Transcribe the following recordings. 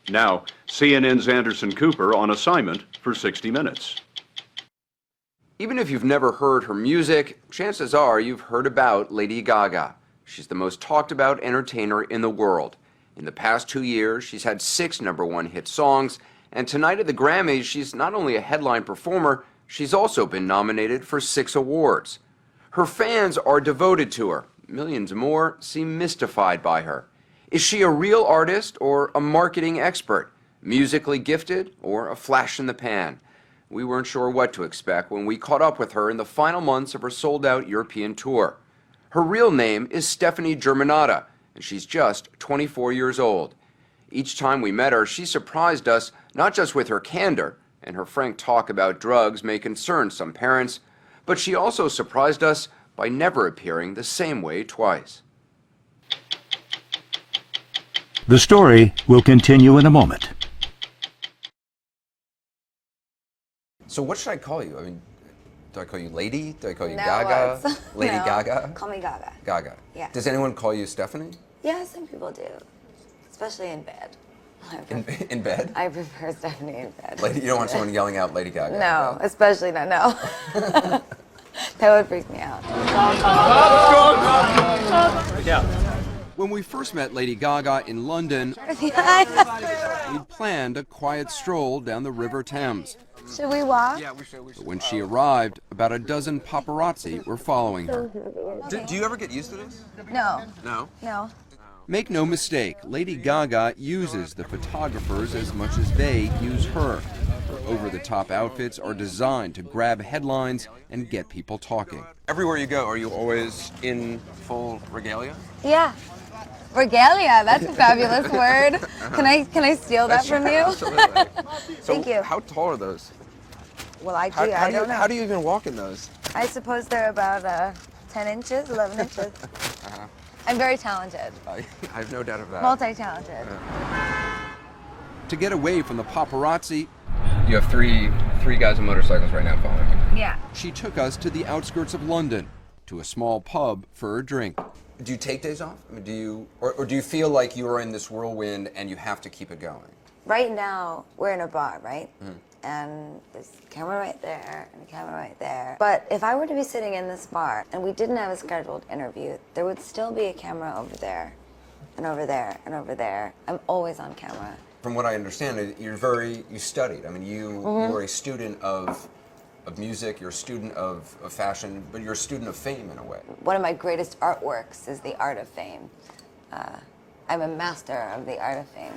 Now, CNN's Anderson Cooper on assignment for 60 Minutes. Even if you've never heard her music, chances are you've heard about Lady Gaga. She's the most talked about entertainer in the world. In the past 2 years, she's had 6 #1 hit songs, and tonight at the Grammys, she's not only a headline performer, she's also been nominated for 6 awards. Her fans are devoted to her. Millions more seem mystified by her. Is she a real artist or a marketing expert? Musically gifted or a flash in the pan? We weren't sure what to expect when we caught up with her in the final months of her sold-out European tour. Her real name is Stephanie Germanotta, and she's just 24 years old. Each time we met her, she surprised us not just with her candor, and her frank talk about drugs may concern some parents, but she also surprised us by never appearing the same way twice. The story will continue in a moment. So what should I call you? I mean, do I call you Lady? Do I call you Gaga? Lady No. Gaga? Call me Gaga. Gaga. Yeah. Does anyone call you Stephanie? Yeah, some people do. Especially in bed. In bed? I prefer Stephanie in bed. Lady, you don't want someone yelling out Lady Gaga? No, especially not, no. That would freak me out. When we first met Lady Gaga in London, we'd planned a quiet stroll down the River Thames. Should we walk? Yeah, we should. But when she arrived, about a dozen paparazzi were following her. Do you ever get used to this? No. No? No. Make no mistake, Lady Gaga uses the photographers as much as they use her. Her over-the-top outfits are designed to grab headlines and get people talking. Everywhere you go, are you always in full regalia? Yeah. Regalia, that's a fabulous word. Can I steal that from you? Absolutely. Thank you. How tall are those? Well, I don't know. How do you even walk in those? I suppose they're about 10 inches, 11 inches. I'm very talented. I have no doubt of that. Multi-talented. To get away from the paparazzi, you have three guys on motorcycles right now following you. Yeah. She took us to the outskirts of London, to a small pub for a drink. Do you take days off? I mean, do you feel like you are in this whirlwind and you have to keep it going? Right now, we're in a bar, right? And there's a camera right there and a camera right there. But if I were to be sitting in this bar and we didn't have a scheduled interview, there would still be a camera over there and over there and over there. I'm always on camera. From what I understand, you studied. I mean, you are a student of music, you're a student of fashion, but you're a student of fame in a way. One of my greatest artworks is the art of fame. I'm a master of the art of fame.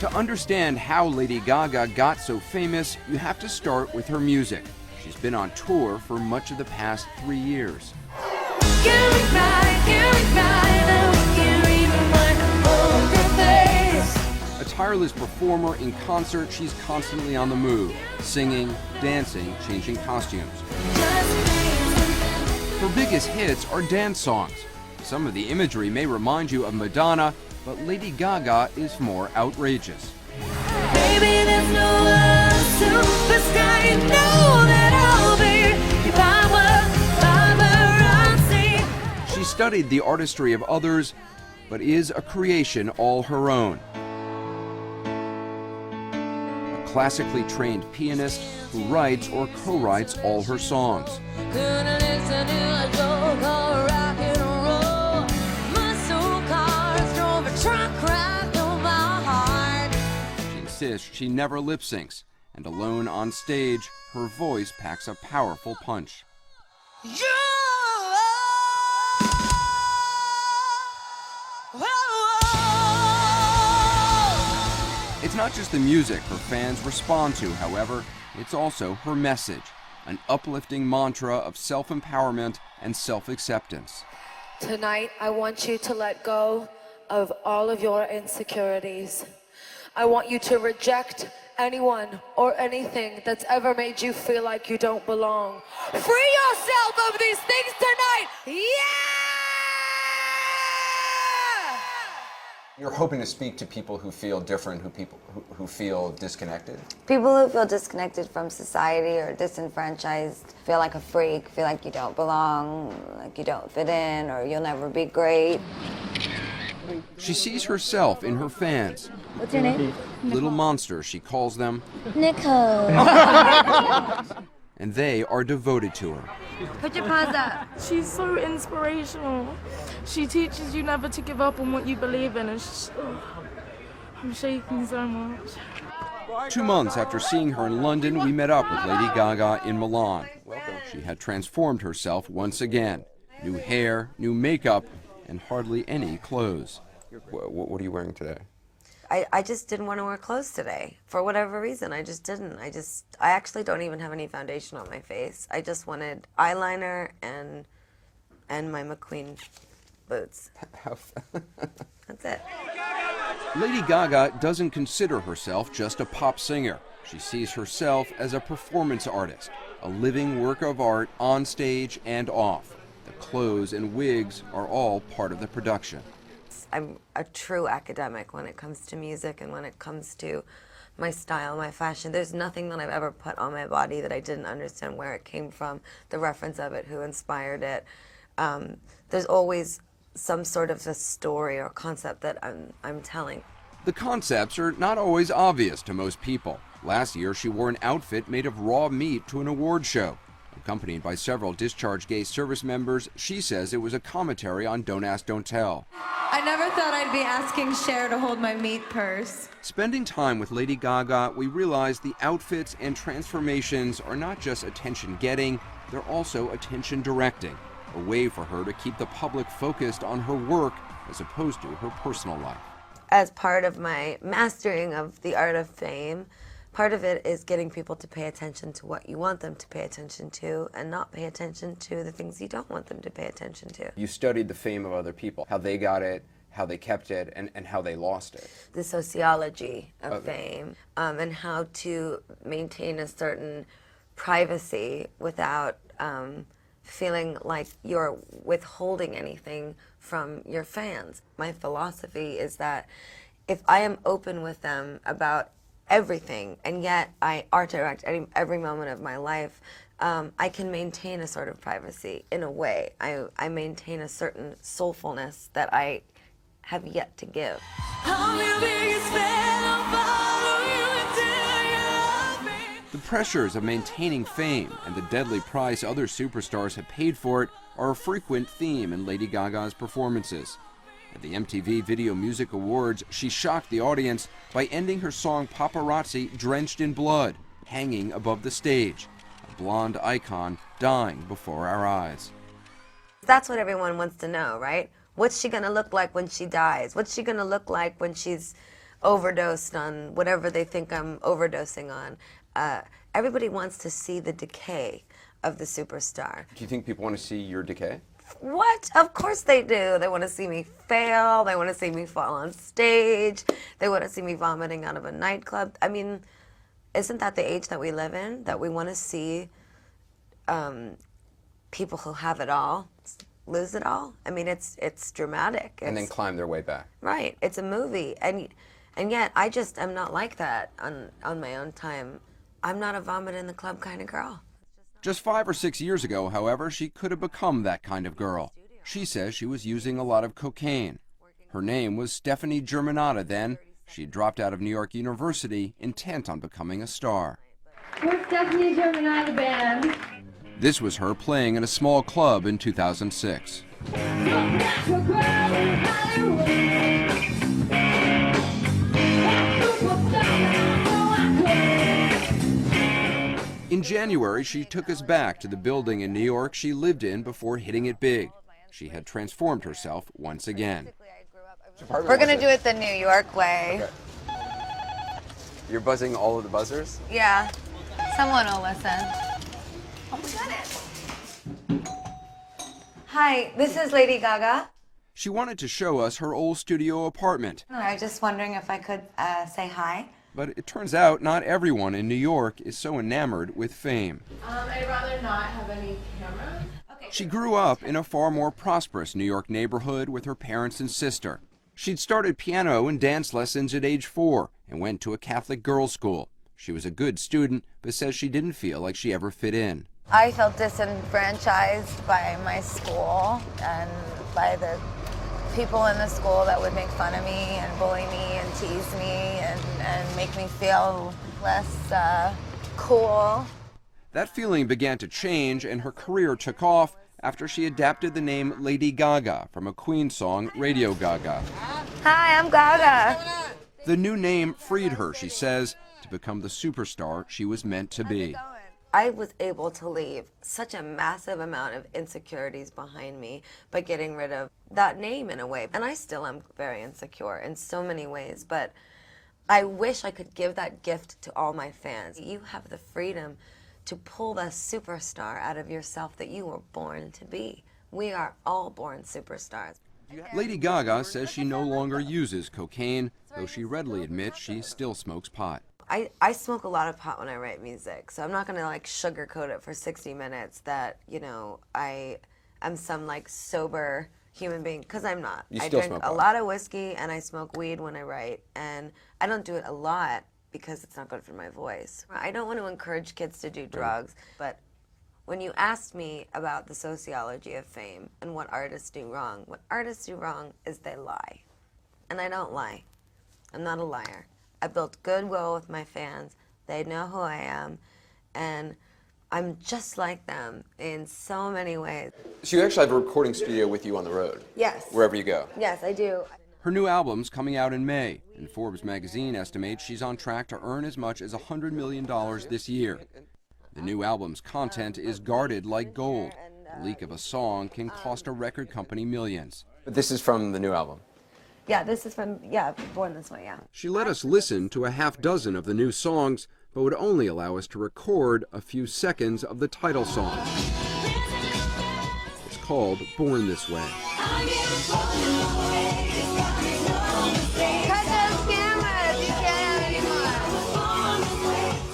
To understand how Lady Gaga got so famous, you have to start with her music. She's been on tour for much of the past 3 years. A tireless performer in concert, she's constantly on the move, singing, dancing, changing costumes. Her biggest hits are dance songs. Some of the imagery may remind you of Madonna, but Lady Gaga is more outrageous. Baby, there's no other superstar, you know that I'll be if I were paparazzi. She studied the artistry of others, but is a creation all her own. A classically trained pianist who writes or co-writes all her songs. Couldn't listen to a joke or rock and roll. Muscle cars drove a truck right through my heart. She insists she never lip syncs, and alone on stage, her voice packs a powerful punch. It's not just the music her fans respond to, however, it's also her message, an uplifting mantra of self-empowerment and self-acceptance. Tonight, I want you to let go of all of your insecurities. I want you to reject anyone or anything that's ever made you feel like you don't belong. Free yourself of these things tonight! Yeah! You're hoping to speak to people who feel different, who feel disconnected? People who feel disconnected from society or disenfranchised, feel like a freak, feel like you don't belong, like you don't fit in, or you'll never be great. She sees herself in her fans. What's your name? Little monsters, she calls them, Nicole. and they are devoted to her. Put your paws up. She's so inspirational. She teaches you never to give up on what you believe in. I'm shaking so much. 2 months after seeing her in London, we met up with Lady Gaga in Milan. She had transformed herself once again. New hair, new makeup, and hardly any clothes. What are you wearing today? I just didn't want to wear clothes today. For whatever reason, I just didn't. I actually don't even have any foundation on my face. I just wanted eyeliner and my McQueen boots. That's it. Lady Gaga doesn't consider herself just a pop singer. She sees herself as a performance artist, a living work of art on stage and off. The clothes and wigs are all part of the production. I'm a true academic when it comes to music and when it comes to my style, my fashion. There's nothing that I've ever put on my body that I didn't understand where it came from, the reference of it, who inspired it. There's always some sort of a story or concept that I'm telling. The concepts are not always obvious to most people. Last year, she wore an outfit made of raw meat to an award show. Accompanied by several discharged gay service members, she says it was a commentary on Don't Ask, Don't Tell. I never thought I'd be asking Cher to hold my meat purse. Spending time with Lady Gaga, we realized the outfits and transformations are not just attention-getting, they're also attention-directing, a way for her to keep the public focused on her work as opposed to her personal life. As part of my mastering of the art of fame, part of it is getting people to pay attention to what you want them to pay attention to and not pay attention to the things you don't want them to pay attention to. You studied the fame of other people, how they got it, how they kept it, and how they lost it. The sociology of fame, and how to maintain a certain privacy without feeling like you're withholding anything from your fans. My philosophy is that if I am open with them about everything, and yet I art direct every moment of my life, I can maintain a sort of privacy in a way. I maintain a certain soulfulness that I have yet to give. The pressures of maintaining fame and the deadly price other superstars have paid for it are a frequent theme in Lady Gaga's performances. At the MTV Video Music Awards, she shocked the audience by ending her song Paparazzi drenched in blood, hanging above the stage, a blonde icon dying before our eyes. That's what everyone wants to know, right? What's she gonna look like when she dies? What's she gonna look like when she's overdosed on whatever they think I'm overdosing on? Everybody wants to see the decay of the superstar. Do you think people want to see your decay? What? Of course they do. They want to see me fail. They want to see me fall on stage. They want to see me vomiting out of a nightclub. I mean, isn't that the age that we live in? That we want to see people who have it all lose it all? I mean, it's dramatic. And then climb their way back. Right. It's a movie. And yet I just am not like that on my own time. I'm not a vomit in the club kind of girl. Just 5 or 6 years ago, however, she could have become that kind of girl. She says she was using a lot of cocaine. Her name was Stephanie Germanotta then. She had dropped out of New York University, intent on becoming a star. We're Stephanie Germanotta Band. This was her playing in a small club in 2006. In January, she took us back to the building in New York she lived in before hitting it big. She had transformed herself once again. We're gonna do it the New York way. Okay. You're buzzing all of the buzzers? Yeah. Someone will listen. Oh, we got it. Hi, this is Lady Gaga. She wanted to show us her old studio apartment. I was just wondering if I could say hi. But it turns out not everyone in New York is so enamored with fame. I'd rather not have any camera. She grew up in a far more prosperous New York neighborhood with her parents and sister. She'd started piano and dance lessons at age 4 and went to a Catholic girls' school. She was a good student, but says she didn't feel like she ever fit in. I felt disenfranchised by my school and by the people in the school that would make fun of me and bully me and tease me and make me feel less cool. That feeling began to change, and her career took off after she adapted the name Lady Gaga from a Queen song, Radio Gaga. Hi, I'm Gaga. The new name freed her, she says, to become the superstar she was meant to be. I was able to leave such a massive amount of insecurities behind me by getting rid of that name in a way. And I still am very insecure in so many ways, but I wish I could give that gift to all my fans. You have the freedom to pull the superstar out of yourself that you were born to be. We are all born superstars. Lady Gaga says she no longer uses cocaine, though she readily admits she still smokes pot. I smoke a lot of pot when I write music, so I'm not gonna like sugarcoat it for 60 minutes that, you know, I am some like sober human being, because I'm not. You still I drink smoke a pot. lot of whiskey and I smoke weed when I write, and I don't do it a lot because it's not good for my voice. I don't want to encourage kids to do drugs, but when you asked me about the sociology of fame and what artists do wrong, what artists do wrong is they lie. And I don't lie. I'm not a liar. I built goodwill with my fans. They know who I am, and I'm just like them in so many ways. So you actually have a recording studio with you on the road? Yes. Wherever you go? Yes, I do. Her new album's coming out in May, and Forbes magazine estimates she's on track to earn as much as $100 million this year. The new album's content is guarded like gold. The leak of a song can cost a record company millions. But this is from the new album? Yeah, this is from, Born This Way, yeah. She let us listen to a half dozen of the new songs, but would only allow us to record a few seconds of the title song. It's called Born This Way. Cut those cameras! You can't have anymore.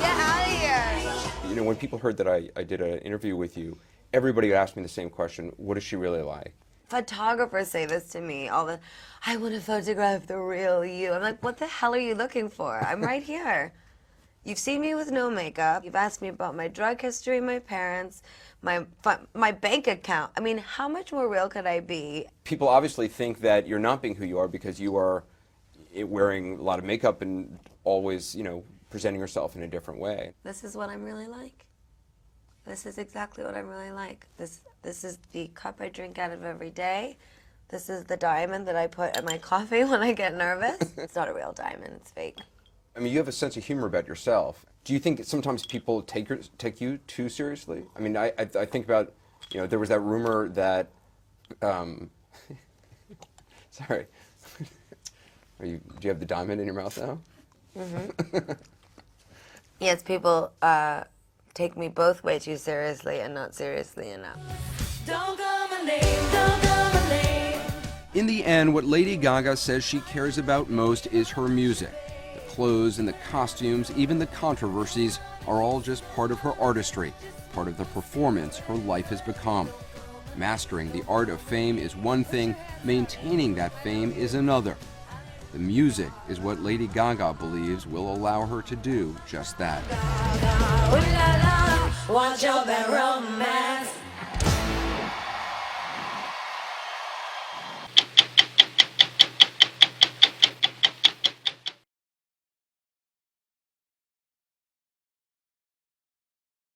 Get out of here. You know, when people heard that I did an interview with you, everybody asked me the same question: what is she really like? Photographers say this to me all the, I want to photograph the real you. I'm like, what the hell are you looking for? I'm right here. You've seen me with no makeup. You've asked me about my drug history, my parents, my bank account. I mean, how much more real could I be? People obviously think that you're not being who you are because you are wearing a lot of makeup and always, you know, presenting yourself in a different way. This is what I'm really like. This is exactly what I'm really like. This is the cup I drink out of every day. This is the diamond that I put in my coffee when I get nervous. It's not a real diamond, it's fake. I mean, you have a sense of humor about yourself. Do you think that sometimes people take you too seriously? I mean, I think about, you know, there was that rumor that, sorry, do you have the diamond in your mouth now? Mm-hmm. Yes, people take me both way too seriously and not seriously enough. Don't call my name, don't call my name. In the end, what Lady Gaga says she cares about most is her music. The clothes and the costumes, even the controversies, are all just part of her artistry, part of the performance her life has become. Mastering the art of fame is one thing, maintaining that fame is another. The music is what Lady Gaga believes will allow her to do just that. Watch your bad romance.